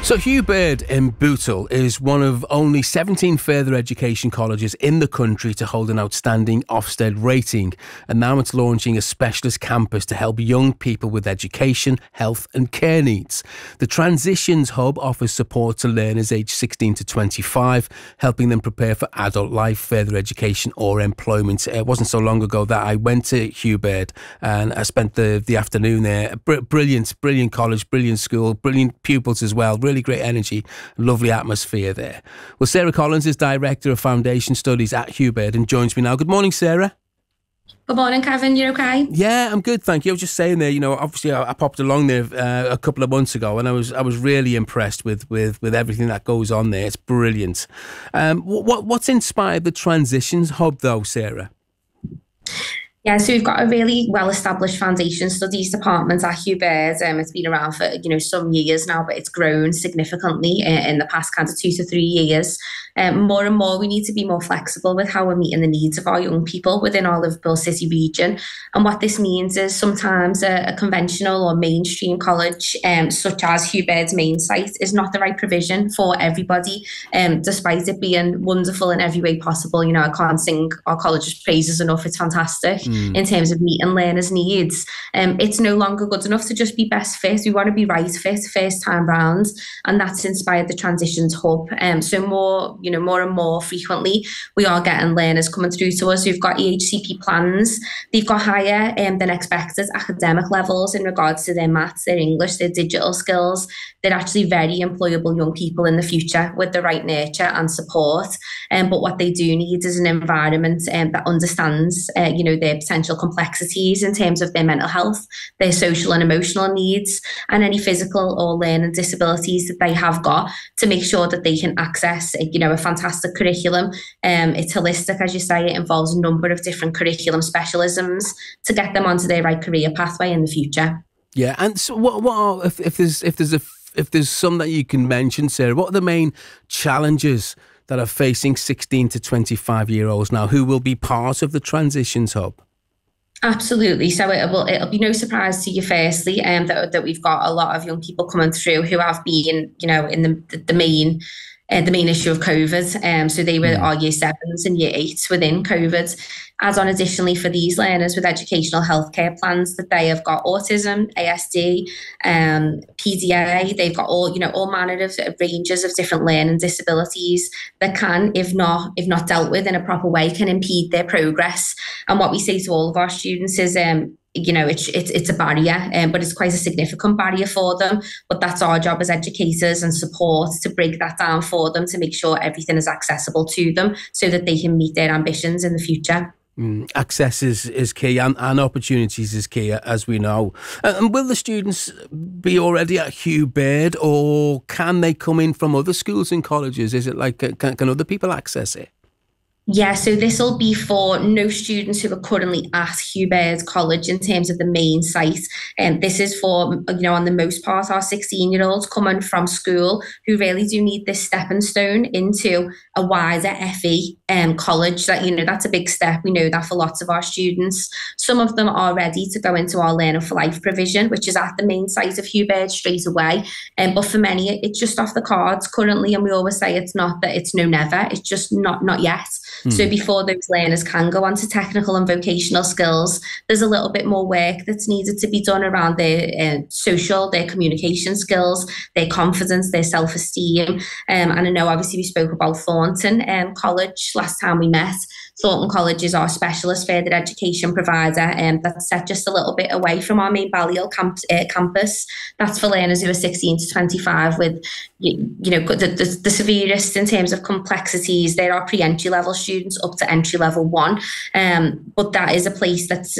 So Hugh Baird in Bootle is one of only 17 further education colleges in the country to hold an outstanding Ofsted rating, and now it's launching a specialist campus to help young people with education, health and care needs. The Transitions Hub offers support to learners aged 16 to 25, helping them prepare for adult life, further education or employment. It wasn't so long ago that I went to Hugh Baird and I spent the afternoon there. Brilliant college, brilliant school, brilliant pupils as well. Really great energy, lovely atmosphere there. Well, Sarah Collins is Director of Foundation Studies at Hugh Baird and joins me now. Good morning, Sarah. Good morning, Kevin. You okay? Yeah, I'm good, thank you. I was just saying there, obviously I popped along there a couple of months ago, and I was really impressed with everything that goes on there. It's brilliant. What's inspired the Transitions Hub, though, Sarah? Yeah, so we've got a really well-established foundation studies department at Hugh Baird. It's been around for some years now, but it's grown significantly in the past kind of 2 to 3 years. More and more, we need to be more flexible with how we're meeting the needs of our young people within our Liverpool City region. And what this means is sometimes a conventional or mainstream college, such as Hugh Baird's main site, is not the right provision for everybody, despite it being wonderful in every way possible. I can't sing our college's praises enough. It's fantastic. In terms of meeting learners' needs. It's no longer good enough to just be best fit. We want to be right fit first time round, and that's inspired the Transitions Hub. So more and more frequently, we are getting learners coming through to us who've got EHCP plans. They've got higher than expected academic levels in regards to their maths, their English, their digital skills. They're actually very employable young people in the future with the right nurture and support. But what they do need is an environment that understands, their potential complexities in terms of their mental health, their social and emotional needs, and any physical or learning disabilities that they have got, to make sure that they can access, a fantastic curriculum. It's holistic, as you say. It involves a number of different curriculum specialisms to get them onto their right career pathway in the future. Yeah, and so what are, if there's some that you can mention, Sarah, what are the main challenges that are facing 16 to 25-year-olds now who will be part of the Transitions Hub? Absolutely. So it'll be no surprise to you, firstly, that we've got a lot of young people coming through who have been, in the main issue of COVID. So they were our year 7s and year 8s within COVID. Add on additionally for these learners with educational healthcare plans that they have got autism, ASD, PDA. They've got all manner of ranges of different learning disabilities that can, if not dealt with in a proper way, can impede their progress. And what we say to all of our students is, it's a barrier, but it's quite a significant barrier for them. But that's our job as educators and support to break that down for them, to make sure everything is accessible to them so that they can meet their ambitions in the future. Access is key, and opportunities is key, as we know. And will the students be already at Hugh Baird, or can they come in from other schools and colleges? Is it like, can other people access it? Yeah, so this will be for no students who are currently at Hugh Baird College in terms of the main site. And this is for, on the most part, our 16-year-olds coming from school who really do need this stepping stone into a wider FE college. That's a big step. We know that for lots of our students. Some of them are ready to go into our Learning for Life provision, which is at the main site of Hugh Baird straight away. But for many, it's just off the cards currently. And we always say it's not that it's no never. It's just not yet. So before those learners can go on to technical and vocational skills, there's a little bit more work that's needed to be done around their social, their communication skills, their confidence, their self-esteem. And I know obviously we spoke about Thornton College last time we met. Thornton College is our specialist further education provider that's set just a little bit away from our main Balliol campus. That's for learners who are 16 to 25 with the severest in terms of complexities. There are pre-entry level students up to entry level 1, but that is a place that's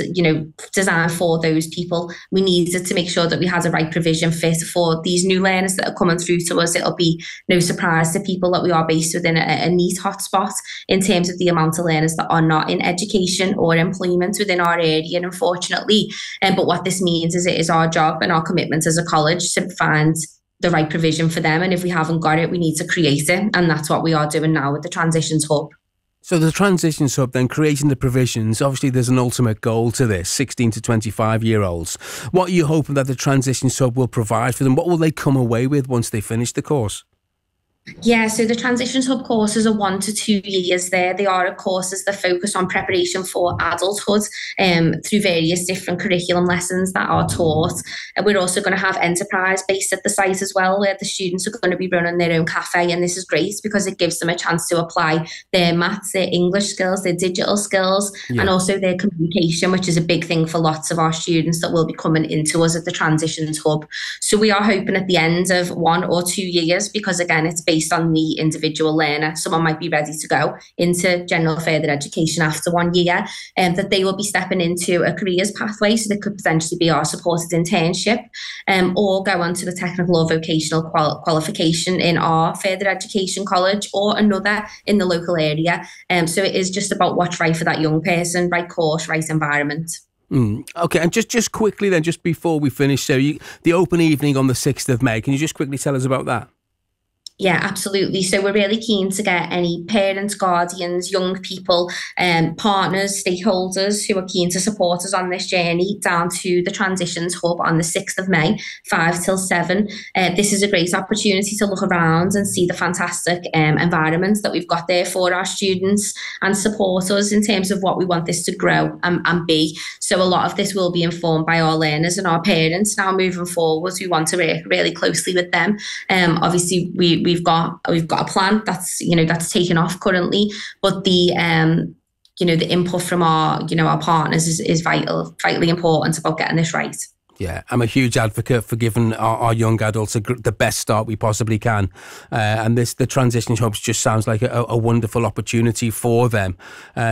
designed for those people. We needed to make sure that we had the right provision fit for these new learners that are coming through to us. It'll be no surprise to people that we are based within a neat hotspot in terms of the amount of learners that are not in education or employment within our area, unfortunately. But what this means is it is our job and our commitment as a college to find the right provision for them. And if we haven't got it, we need to create it. And that's what we are doing now with the Transitions Hub. So the Transitions Hub, then creating the provisions, obviously there's an ultimate goal to this, 16 to 25-year-olds. What are you hoping that the Transitions Hub will provide for them? What will they come away with once they finish the course? Yeah, so the Transitions Hub courses are 1 to 2 years there. They are courses that focus on preparation for adulthood through various different curriculum lessons that are taught. And we're also going to have enterprise based at the site as well, where the students are going to be running their own cafe. And this is great because it gives them a chance to apply their maths, their English skills, their digital skills, and also their communication, which is a big thing for lots of our students that will be coming into us at the Transitions Hub. So we are hoping at the end of 1 or 2 years, because again, it's based on the individual learner. Someone might be ready to go into general further education after 1 year, and that they will be stepping into a careers pathway. So there could potentially be our supported internship, or go on to the technical or vocational qualification in our further education college or another in the local area. So it is just about what's right for that young person, right course, right environment. Okay, and just quickly then, just before we finish, so the open evening on the 6th of May, can you just quickly tell us about that? Yeah, absolutely. So we're really keen to get any parents, guardians, young people, partners, stakeholders who are keen to support us on this journey down to the Transitions Hub on the 6th of May, 5 till 7. This is a great opportunity to look around and see the fantastic environments that we've got there for our students and support us in terms of what we want this to grow and be. So a lot of this will be informed by our learners and our parents now moving forward. We want to work really closely with them. Obviously, we've got a plan that's taken off currently, but the input from our partners is vitally important about getting this right. Yeah, I'm a huge advocate for giving our young adults the best start we possibly can. And the Transition Hubs just sounds like a wonderful opportunity for them.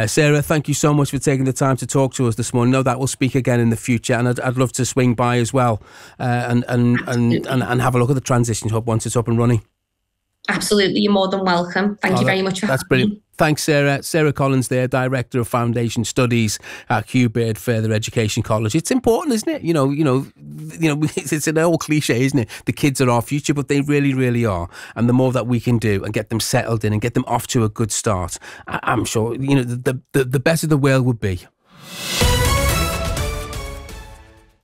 Sarah, thank you so much for taking the time to talk to us this morning. No, that will speak again in the future, and I'd love to swing by as well and have a look at the Transition Hub once it's up and running. Absolutely, you're more than welcome. Thank you very much for having me. That's brilliant. Thanks, Sarah. Sarah Collins there, Director of Foundation Studies at Hugh Baird Further Education College. It's important, isn't it? It's an old cliche, isn't it? The kids are our future, but they really, really are. And the more that we can do and get them settled in and get them off to a good start, I'm sure, the better the world would be.